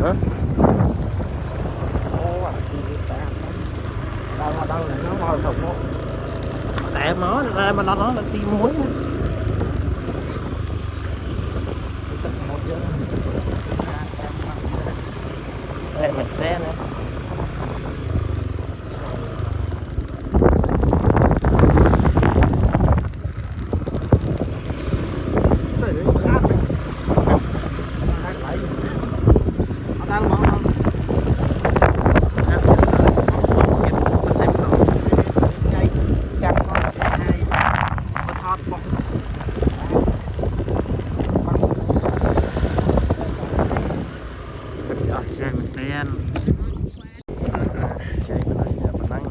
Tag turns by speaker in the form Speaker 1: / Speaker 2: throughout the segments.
Speaker 1: hả?
Speaker 2: Ô thì sao đâu mà đâu này nó màu thục không
Speaker 1: Tại nó ra mà nó là tim muối
Speaker 2: ta sẽ một giờ
Speaker 1: đây mình té nữa chơi mình tên chơi mình đánh mình đánh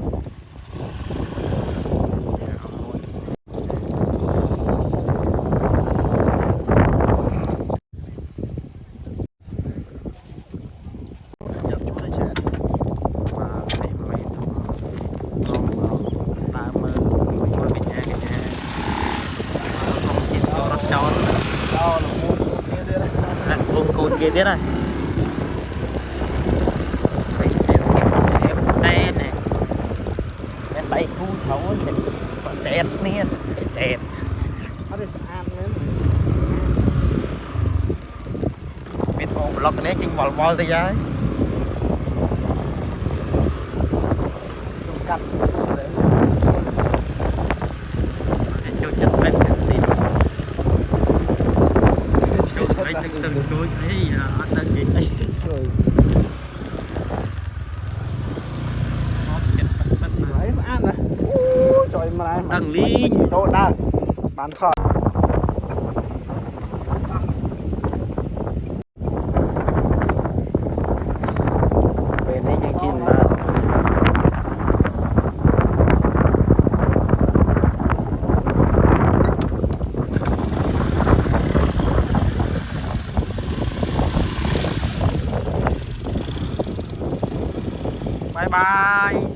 Speaker 1: nhập chỗ đây chơi mà để mấy thùng con ta mơ mấy con bên nhà cái nhà không chỉ có rất cho nó buông cồn kia biết này tay thu thấu đẹp nè đẹp
Speaker 2: nó đi ăn nữa
Speaker 1: biết một lọc này chính vào vol tới trái
Speaker 2: cắt
Speaker 1: cho chất bên cái gì cho thấy từng chuối thấy ăn từng gì ấy
Speaker 2: ăn này trời mà
Speaker 1: tầng ly
Speaker 2: đồ đa bán thọ
Speaker 1: bên đây chương trình mà bye bye